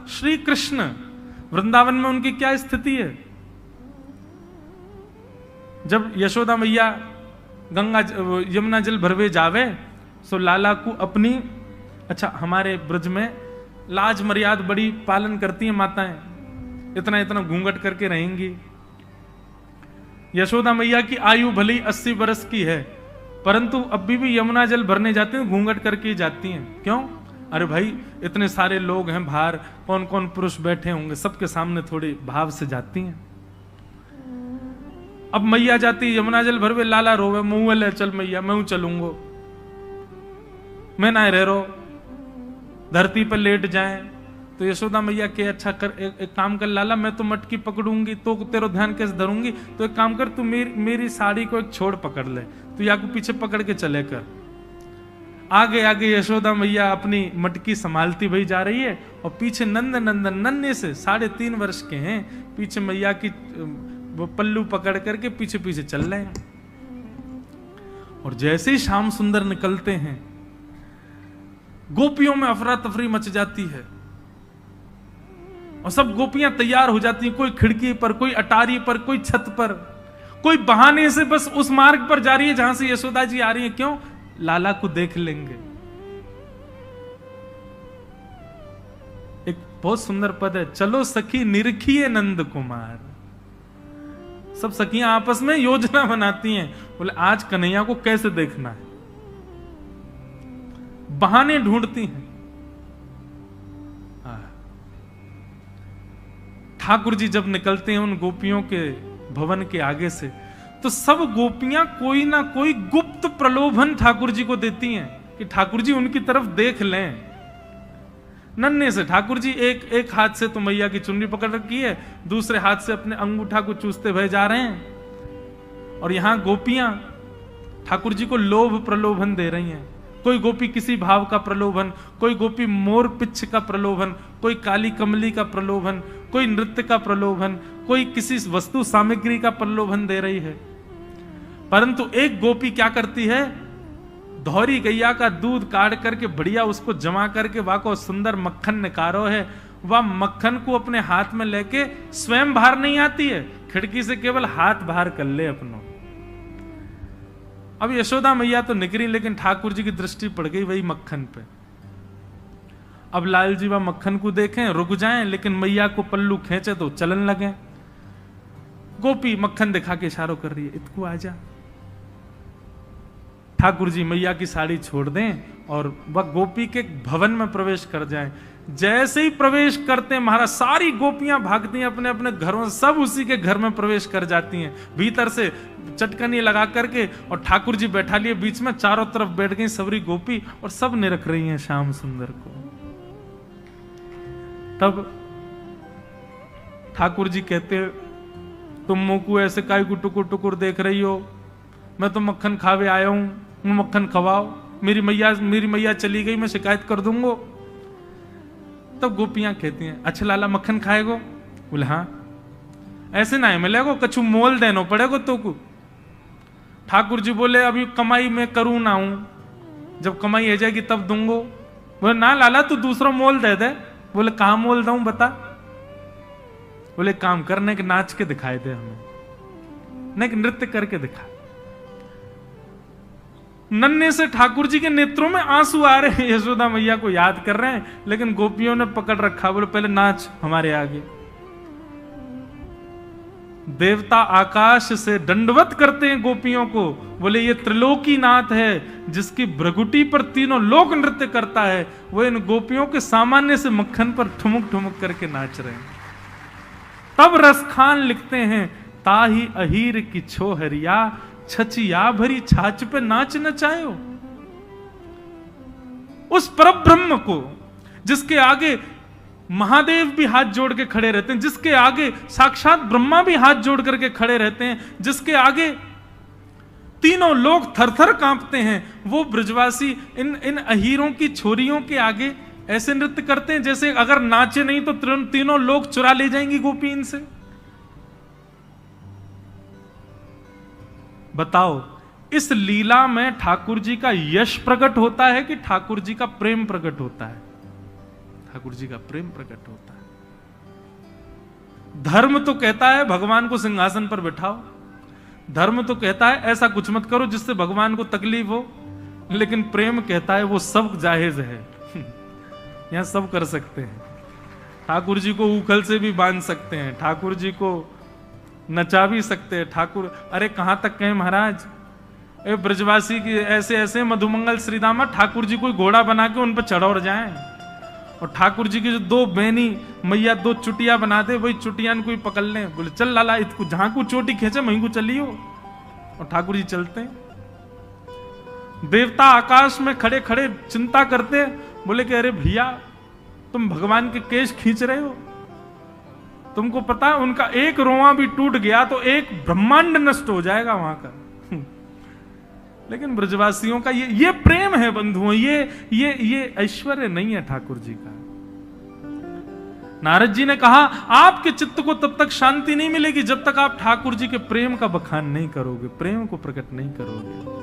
श्री कृष्ण वृंदावन में उनकी क्या स्थिति है? जब यशोदा मैया गंगा यमुना जल भरवे जावे सो लाला को अपनी, अच्छा हमारे ब्रज में लाज मर्याद बड़ी पालन करती हैं माताएं, इतना इतना घूंघट करके रहेंगी। यशोदा मैया की आयु भली 80 वर्ष की है, परंतु अभी भी यमुना जल भरने जाती हैं घूंघट करके जाती हैं। क्यों? अरे भाई इतने सारे लोग हैं बाहर, कौन कौन पुरुष बैठे होंगे, सबके सामने थोड़ी भाव से जाती हैं। अब मैया जाती यमुना जल भरवे, लाला रोवे, मुंह ले चल मैया मैं चलूंगो, मैं ना रह रो, धरती पर लेट जाए। तो यशोदा मैया के अच्छा कर, एक काम कर लाला, मैं तो मटकी पकड़ूंगी तो तेरा ध्यान कैसे धरूंगी, तो एक काम कर तू मेरी साड़ी को एक छोड़ पकड़ ले, तू या को पीछे पकड़ के चले कर। आगे आगे यशोदा मैया अपनी मटकी संभालती भई जा रही है और पीछे नंद नंदन नन्हे से 3.5 वर्ष के हैं, पीछे मैया की वो पल्लू पकड़ करके पीछे पीछे चल रहे हैं। और जैसे ही श्याम सुंदर निकलते हैं गोपियों में अफरा तफरी मच जाती है और सब गोपियां तैयार हो जाती हैं, कोई खिड़की पर, कोई अटारी पर, कोई छत पर, कोई बहाने से बस उस मार्ग पर जा रही है जहां से यशोदा जी आ रही है। क्यों? लाला को देख लेंगे। एक बहुत सुंदर पद है, चलो सखी निरखिए नंद कुमार। सब सखियां आपस में योजना बनाती हैं, बोले आज कन्हैया को कैसे देखना है, बहाने ढूंढती हैं। ठाकुर जी जब निकलते हैं उन गोपियों के भवन के आगे से, तो सब गोपियां कोई ना कोई गुप्त प्रलोभन ठाकुर जी को देती हैं कि ठाकुर जी उनकी तरफ देख लें। नन्हे से ठाकुर जी एक हाथ से तो मैया की चुन्नी पकड़ रखी है, दूसरे हाथ से अपने अंगूठा को चूसते भय जा रहे हैं, और यहां गोपियां ठाकुर जी को लोभ प्रलोभन दे रही हैं। कोई गोपी किसी भाव का प्रलोभन, कोई गोपी मोर पिच्छ का प्रलोभन, कोई काली कमली का प्रलोभन, कोई नृत्य का प्रलोभन, कोई किसी वस्तु सामग्री का प्रलोभन दे रही है। परंतु एक गोपी क्या करती है, धौरी गैया का दूध काट करके बढ़िया उसको जमा करके वह को सुंदर मक्खन निकारो है, वह मक्खन को अपने हाथ में लेके स्वयं बाहर नहीं आती है, खिड़की से केवल हाथ बाहर कर ले अपनों। अब यशोदा मैया तो निकली, लेकिन ठाकुर जी की दृष्टि पड़ गई वही मक्खन पे। अब लाल जी वह मक्खन को देखें, रुक जाएं, लेकिन मैया को पल्लू खींचे तो चलन लगे। गोपी मक्खन दिखा के इशारों कर रही है, इतको आजा। ठाकुर जी मैया की साड़ी छोड़ दें और वह गोपी के भवन में प्रवेश कर जाएं। जैसे ही प्रवेश करते हैं महाराज, सारी गोपियां भागती हैं अपने अपने घरों, सब उसी के घर में प्रवेश कर जाती हैं, भीतर से चटकनी लगा करके, और ठाकुर जी बैठा लिए बीच में, चारों तरफ बैठ गई सबरी गोपी और सब निरख रही हैं श्याम सुंदर को। तब ठाकुर जी कहते, तुम मुंह को ऐसे काय को टुकुर टुकुर देख रही हो, मैं तो मक्खन खावे आया हूं, मक्खन खवाओ, मेरी मैया चली गई, मैं शिकायत कर दूंगा। तब गोपियां कहती हैं, अच्छा लाला मक्खन खाएगो? बोले हाँ। ऐसे ना है मिलेगो, कछु मोल देनो पड़ेगो तो को। ठाकुर जी बोले अभी कमाई में करूं ना हूं, जब कमाई हो जाएगी तब दूंगो। बोले ना लाला तू दूसरा मोल दे दे। बोले कहां मोल दूं बता। बोले काम करने के नाच के दिखाई दे हमें, नहीं नृत्य करके दिखा। नन्हे से ठाकुर जी के नेत्रों में आंसू आ रहे हैं, यशोदा मैया को याद कर रहे हैं, लेकिन गोपियों ने पकड़ रखा। बोले पहले नाच हमारे आगे। देवता आकाश से दंडवत करते हैं गोपियों को, बोले ये त्रिलोकी नाथ है जिसकी भ्रगुटी पर तीनों लोक नृत्य करता है, वो इन गोपियों के सामान्य से मक्खन पर ठुमुक ठुमुक करके नाच रहे हैं। तब रसखान लिखते हैं, ताही अहीर की छोहरिया, छचिया भरी छाछ पे नाच नचायो। उस परब्रह्म को जिसके आगे महादेव भी हाथ जोड़ के खड़े रहते हैं, जिसके आगे साक्षात ब्रह्मा भी हाथ जोड़ करके खड़े रहते हैं, जिसके आगे तीनों लोग थरथर कांपते हैं, वो ब्रजवासी इन अहीरों की छोरियों के आगे ऐसे नृत्य करते हैं जैसे अगर नाचे नहीं तो तीनों लोग चुरा ले जाएंगी गोपी इनसे। बताओ इस लीला में ठाकुर जी का यश प्रकट होता है कि ठाकुर जी का प्रेम प्रकट होता है? ठाकुर जी का प्रेम प्रकट होता है। धर्म तो कहता है भगवान को सिंहासन पर बिठाओ, धर्म तो कहता है ऐसा कुछ मत करो जिससे भगवान को तकलीफ हो, लेकिन प्रेम कहता है वो सब जायज है। यहां सब कर सकते हैं। ठाकुर जी को उखल से भी बांध सकते हैं, ठाकुर जी को नचा भी सकते हैं। ठाकुर, अरे कहां तक कहें महाराज, ए ब्रजवासी की ऐसे ऐसे मधुमंगल श्रीदामा, ठाकुर जी कोई घोड़ा बना के उन पर चढ़ जाएं, और ठाकुर जी की जो दो बहनी मैया दो चुटिया बना दे, वही चुटिया कोई पकड़ ले, बोले चल लाला इसको जहां को चोटी खींचे वहीं को चलियो, और ठाकुर जी चलते हैं। देवता आकाश में खड़े खड़े चिंता करते, बोले कि अरे भैया तुम भगवान के केश खींच रहे हो, तुमको पता है उनका एक रोआ भी टूट गया तो एक ब्रह्मांड नष्ट हो जाएगा वहां का। लेकिन ब्रजवासियों का ये प्रेम है बंधुओं, ये ऐश्वर्य नहीं है ठाकुर जी का। नारद जी ने कहा आपके चित्त को तब तक शांति नहीं मिलेगी जब तक आप ठाकुर जी के प्रेम का बखान नहीं करोगे, प्रेम को प्रकट नहीं करोगे।